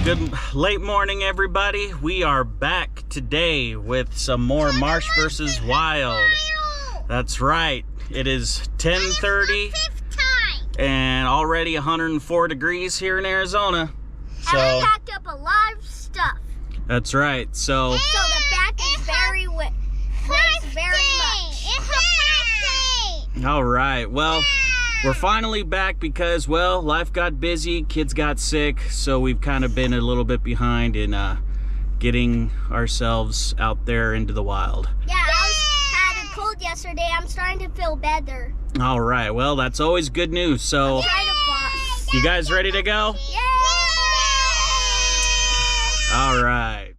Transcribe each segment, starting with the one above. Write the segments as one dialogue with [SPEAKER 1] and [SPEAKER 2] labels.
[SPEAKER 1] Good late morning, everybody. We are back today with some more Marsh vs. Wild. That's right. It is 10:30 and already 104 degrees here in Arizona.
[SPEAKER 2] So and I packed up a lot of stuff.
[SPEAKER 1] That's right. So
[SPEAKER 2] the back is very wet. Weighs very much.
[SPEAKER 1] All right. Well, we're finally back because, well, life got busy, kids got sick, so we've kind of been a little bit behind in getting ourselves out there into the wild.
[SPEAKER 2] Yeah, I had a cold yesterday. I'm starting to feel better.
[SPEAKER 1] All right. Well, that's always good news. So, you guys ready to go?
[SPEAKER 2] Yeah.
[SPEAKER 1] All right.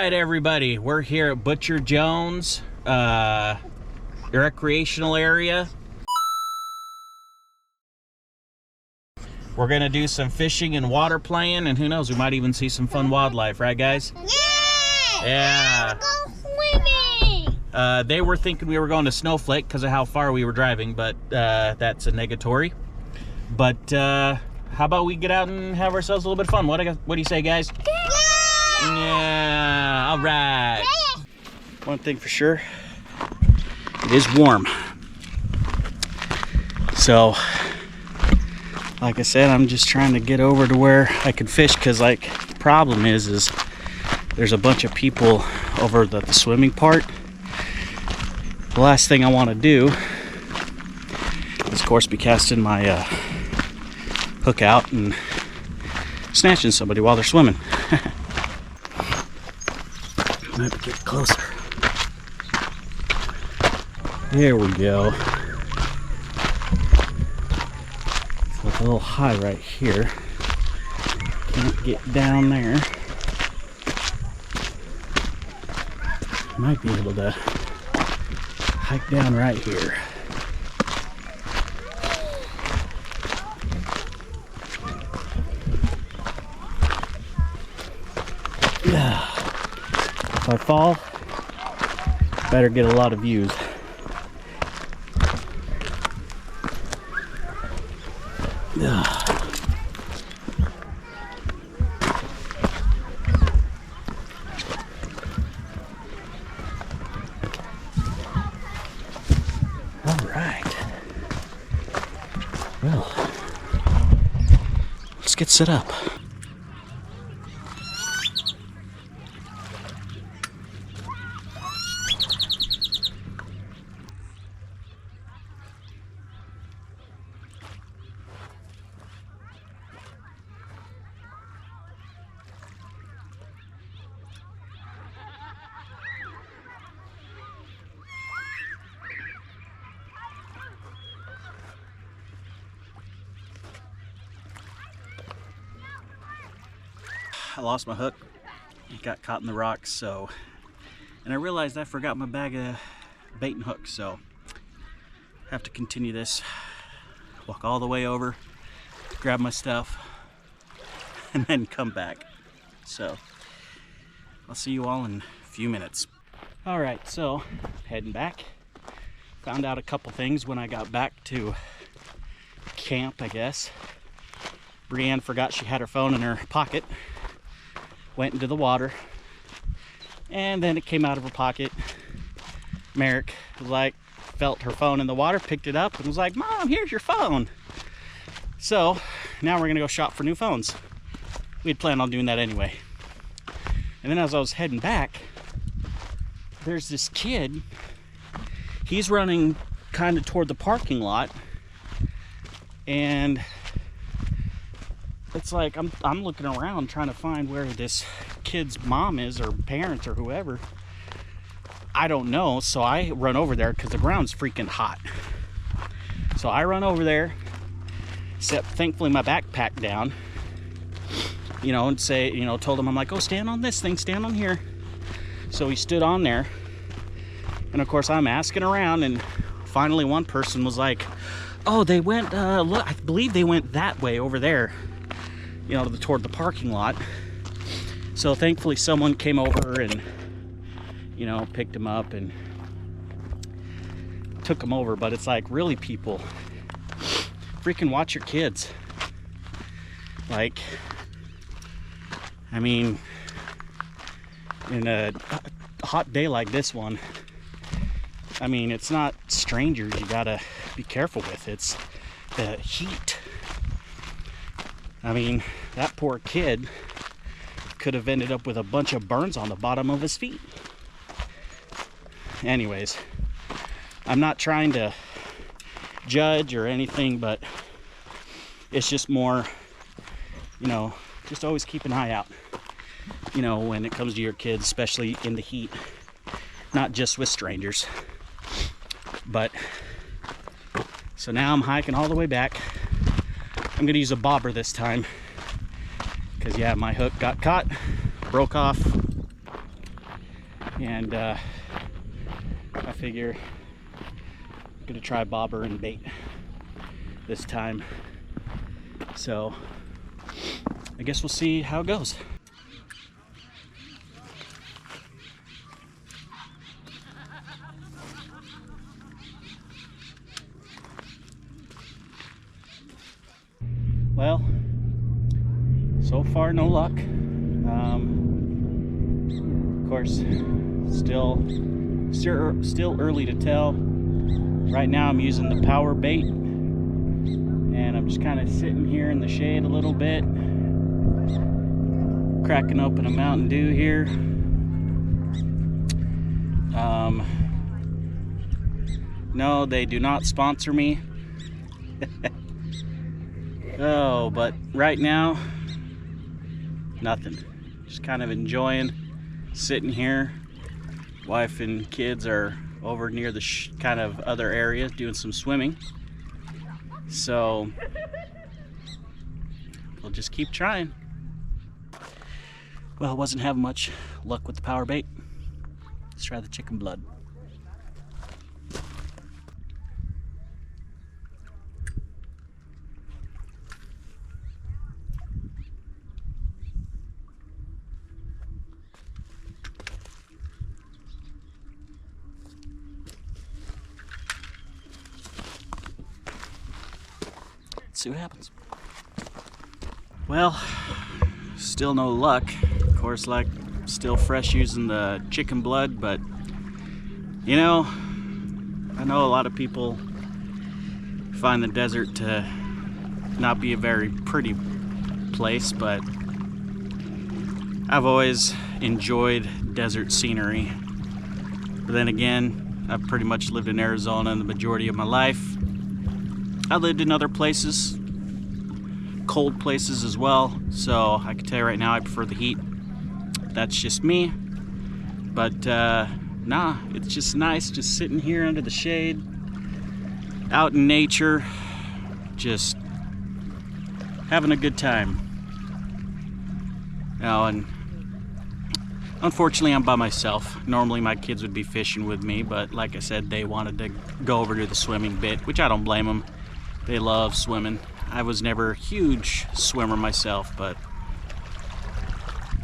[SPEAKER 1] Everybody, we're here at Butcher Jones Recreational Area. We're gonna do some fishing and water playing, and who knows, we might even see some fun wildlife, right guys? Yeah!
[SPEAKER 2] Go swimming!
[SPEAKER 1] They were thinking we were going to Snowflake because of how far we were driving, but that's a negatory. But how about we get out and have ourselves a little bit of fun? What do you say, guys? Yeah, all right. One thing for sure, it is warm. So, like I said, I'm just trying to get over to where I can fish, because like the problem is there's a bunch of people over at the swimming part. The last thing I want to do is, of course, be casting my hook out and snatching somebody while they're swimming. Maybe get closer. There we go. So it's a little high right here. Can't get down there. Might be able to hike down right here. Yeah. If I fall, better get a lot of views. All right. Well, let's get set up. I lost my hook. It got caught in the rocks, and I realized I forgot my bag of bait and hooks, so I have to continue this, walk all the way over, grab my stuff, and then come back. So I'll see you all in a few minutes. All right, so heading back. Found out a couple things when I got back to camp, I guess. Brienne forgot she had her phone in her pocket. Went into the water, and then it came out of her pocket. Merrick was like, felt her phone in the water, picked it up, and was like, "Mom, here's your phone." So now we're gonna go shop for new phones. We'd planned on doing that anyway. And then as I was heading back, there's this kid. He's running kind of toward the parking lot, and it's like I'm looking around trying to find where this kid's mom is, or parents, or whoever. I don't know, so I run over there because the ground's freaking hot. So I run over there, set thankfully my backpack down, you know, and say, you know, told him, I'm like, oh, stand on this thing, stand on here. So he stood on there, and of course I'm asking around, and finally one person was like, oh, they went, look, I believe they went that way over there, you know, toward the parking lot. So thankfully someone came over and, you know, picked him up and took him over. But it's like, really, people, freaking watch your kids. Like, I mean, in a hot day like this one, I mean, it's not strangers you gotta be careful with. It's the heat. I mean, that poor kid could have ended up with a bunch of burns on the bottom of his feet. Anyways, I'm not trying to judge or anything, but it's just more, you know, just always keep an eye out, you know, when it comes to your kids, especially in the heat, not just with strangers. But so now I'm hiking all the way back. I'm gonna use a bobber this time because, yeah, my hook got caught, broke off, and I figure I'm gonna try bobber and bait this time. So I guess we'll see how it goes. Well, so far no luck. Of course, still early to tell. Right now I'm using the power bait, and I'm just kind of sitting here in the shade a little bit, cracking open a Mountain Dew here. No, they do not sponsor me. Oh, but right now, nothing. Just kind of enjoying sitting here. Wife and kids are over near the kind of other area doing some swimming. So we'll just keep trying. Well, I wasn't having much luck with the power bait. Let's try the chicken blood. See what happens. Well, still no luck. Of course, like, still fresh using the chicken blood, but you know, I know a lot of people find the desert to not be a very pretty place, but I've always enjoyed desert scenery. But then again, I've pretty much lived in Arizona the majority of my life. I lived in other places, cold places as well, so I can tell you right now I prefer the heat. That's just me. But nah, it's just nice just sitting here under the shade, out in nature, just having a good time. Now, and unfortunately I'm by myself. Normally my kids would be fishing with me, but like I said, they wanted to go over to the swimming bit, which I don't blame them. They love swimming. I was never a huge swimmer myself, but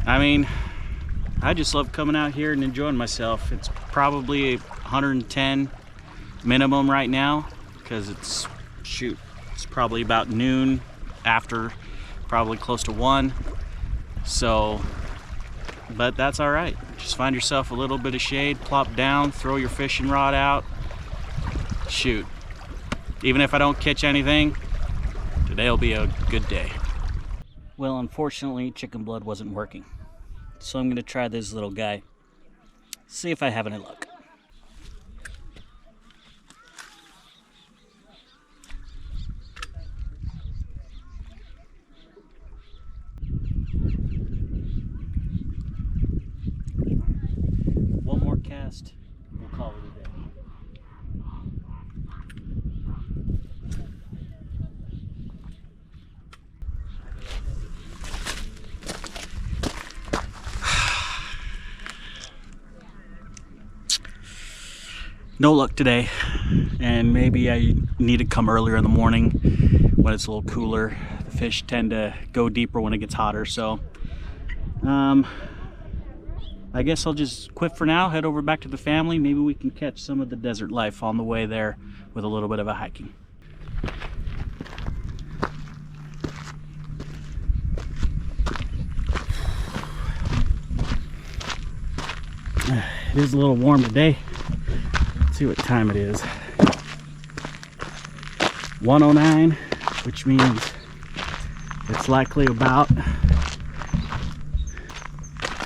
[SPEAKER 1] I mean, I just love coming out here and enjoying myself. It's probably 110 minimum right now because it's, shoot, it's probably about noon, after probably close to 1. So, but that's all right. Just find yourself a little bit of shade, plop down, throw your fishing rod out, shoot. Even if I don't catch anything, today'll be a good day. Well, unfortunately, chicken blood wasn't working. So I'm gonna try this little guy. See if I have any luck. No luck today, and maybe I need to come earlier in the morning when it's a little cooler. The fish tend to go deeper when it gets hotter, so I guess I'll just quit for now, head over back to the family. Maybe we can catch some of the desert life on the way there with a little bit of a hiking. It is a little warm today. Let's see what time it is. 1:09, which means it's likely about a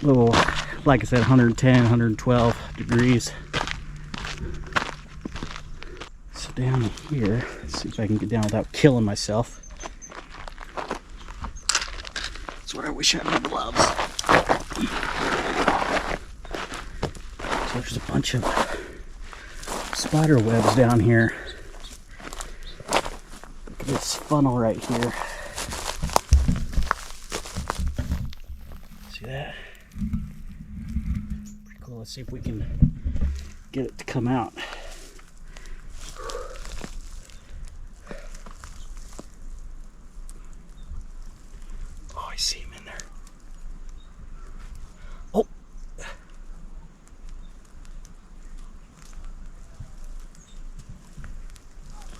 [SPEAKER 1] little, like I said, 110, 112 degrees. So down here, let's see if I can get down without killing myself. That's where I wish I had my gloves. So there's a bunch of spider webs down here. Look at this funnel right here. See that? Pretty cool. Let's see if we can get it to come out. Oh, I see him in there. Oh!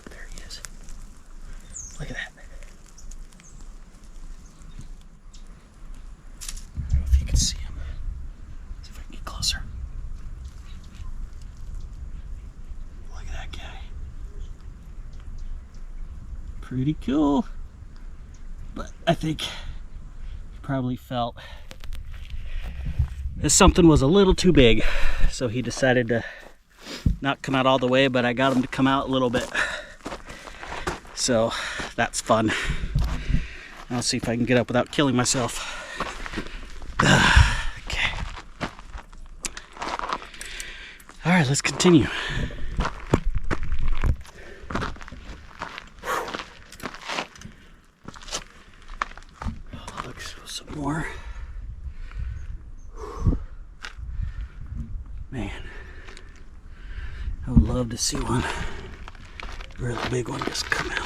[SPEAKER 1] There he is. Look at that. I don't know if you can see him. See if I can get closer. Look at that guy. Pretty cool. But I think he probably felt that something was a little too big, so he decided to not come out all the way, but I got him to come out a little bit. So that's fun. I'll see if I can get up without killing myself. Okay. All right, let's continue. Look, some more. Man, I would love to see one. Really big one just come out.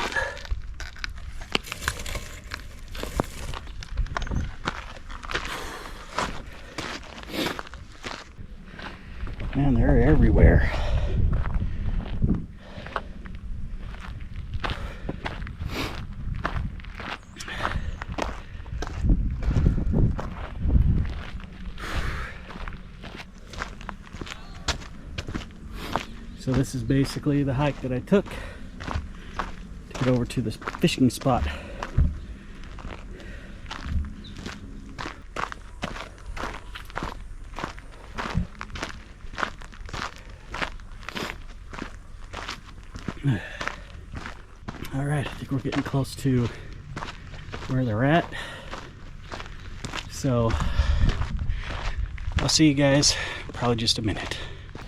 [SPEAKER 1] Man, they're everywhere. So this is basically the hike that I took to get over to this fishing spot. All right, I think we're getting close to where they're at. So I'll see you guys in probably just a minute.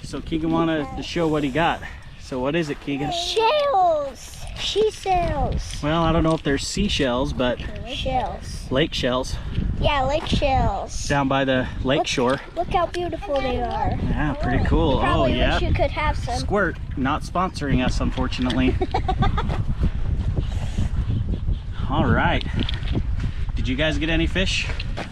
[SPEAKER 1] So Keegan wanted to show what he got. So what is it, Keegan?
[SPEAKER 2] Shells. She shells.
[SPEAKER 1] Well, I don't know if they're seashells, but
[SPEAKER 2] Shells.
[SPEAKER 1] lake shells.
[SPEAKER 2] Yeah, lake shells.
[SPEAKER 1] Down by the lake shore.
[SPEAKER 2] Look how beautiful they are.
[SPEAKER 1] Yeah, pretty cool. Oh
[SPEAKER 2] Probably
[SPEAKER 1] yeah.
[SPEAKER 2] wish you could have some.
[SPEAKER 1] Squirt, not sponsoring us, unfortunately. All right. Did you guys get any fish?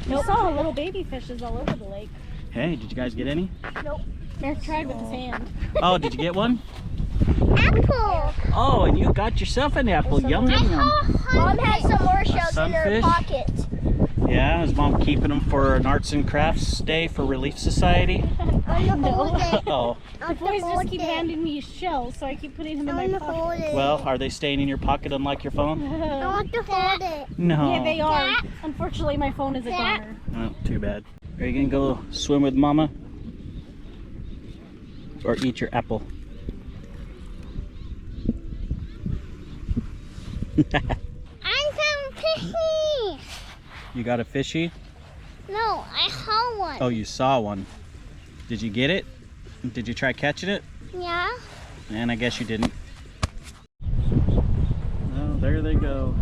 [SPEAKER 3] Nope. We saw little baby fishes all over the lake.
[SPEAKER 1] Hey, did you guys get any?
[SPEAKER 3] Nope. Bear tried with his hand.
[SPEAKER 1] Oh, did you get one?
[SPEAKER 2] Apple.
[SPEAKER 1] Oh, and you got yourself an apple. Yum, yum, yum.
[SPEAKER 2] Mom has some more shells in her
[SPEAKER 1] sunfish?
[SPEAKER 2] pocket.
[SPEAKER 1] Yeah, is Mom keeping them for an arts and crafts day for Relief Society? Oh.
[SPEAKER 3] The boys just keep handing me shells, so I keep putting them in my pocket.
[SPEAKER 1] Well, are they staying in your pocket unlike your phone?
[SPEAKER 2] I want to hold it.
[SPEAKER 1] No.
[SPEAKER 3] Yeah, they are. Unfortunately, my phone is a goner.
[SPEAKER 1] Oh, too bad. Are you gonna go swim with Mama? Or eat your apple?
[SPEAKER 2] I found fishy.
[SPEAKER 1] You got a fishy?
[SPEAKER 2] No, I saw one.
[SPEAKER 1] Oh, you saw one. Did you get it? Did you try catching it?
[SPEAKER 2] Yeah.
[SPEAKER 1] And I guess you didn't. Oh, there they go.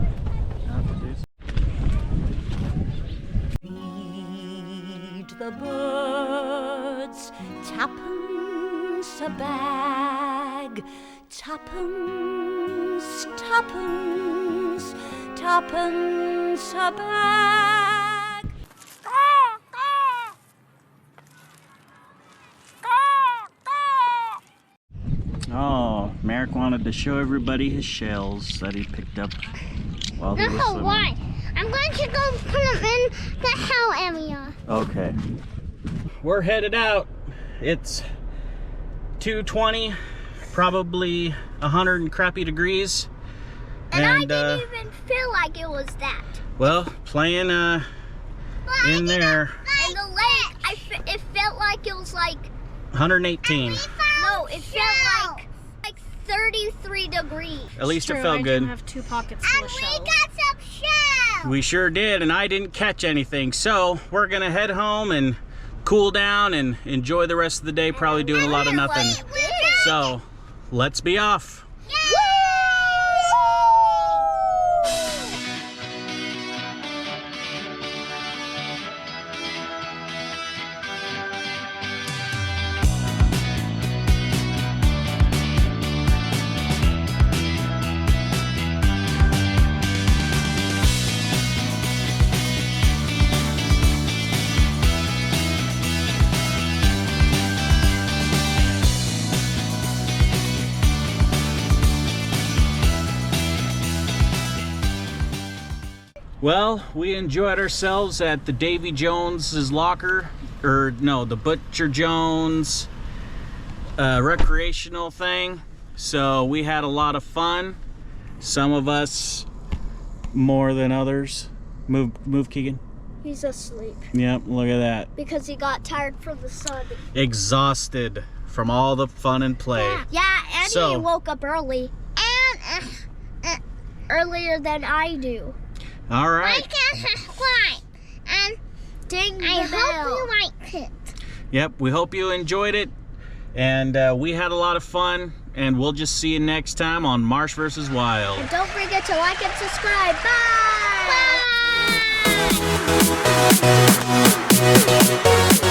[SPEAKER 4] Feed the birds, tuppence a bag. bag. Tuppence, tuppence, tuppence a bag.
[SPEAKER 1] Oh, Merrick wanted to show everybody his shells that he picked up while he was
[SPEAKER 2] No,
[SPEAKER 1] swimming.
[SPEAKER 2] why? I'm going to go put them in the hell area.
[SPEAKER 1] Okay. We're headed out. It's 2:20, probably 100 and crappy degrees.
[SPEAKER 2] And I didn't even feel like it was that.
[SPEAKER 1] Well, playing in there,
[SPEAKER 2] And the lake, it felt like it was like,
[SPEAKER 1] 118.
[SPEAKER 2] no, it felt like 33 degrees.
[SPEAKER 1] At least it
[SPEAKER 3] True,
[SPEAKER 1] felt
[SPEAKER 3] I
[SPEAKER 1] good.
[SPEAKER 3] do have 2 pockets full of shells.
[SPEAKER 2] got some shells.
[SPEAKER 1] We sure did, and I didn't catch anything. So we're gonna head home and cool down and enjoy the rest of the day, probably doing a lot of nothing. So let's be off. Well, we enjoyed ourselves at the Davy Jones's locker, or no, the Butcher Jones recreational thing. So we had a lot of fun. Some of us more than others. Move, Keegan.
[SPEAKER 2] He's asleep
[SPEAKER 1] Yep, look at that.
[SPEAKER 2] because he got tired from the sun.
[SPEAKER 1] Exhausted from all the fun and play.
[SPEAKER 2] Yeah, and
[SPEAKER 1] So-
[SPEAKER 2] he woke up early. And earlier than I do.
[SPEAKER 1] All right.
[SPEAKER 2] Subscribe and ding the bell. Hope you liked it.
[SPEAKER 1] Yep, we hope you enjoyed it. And we had a lot of fun. And we'll just see you next time on Marsh vs. Wild.
[SPEAKER 2] And don't forget to like and subscribe. Bye! Bye!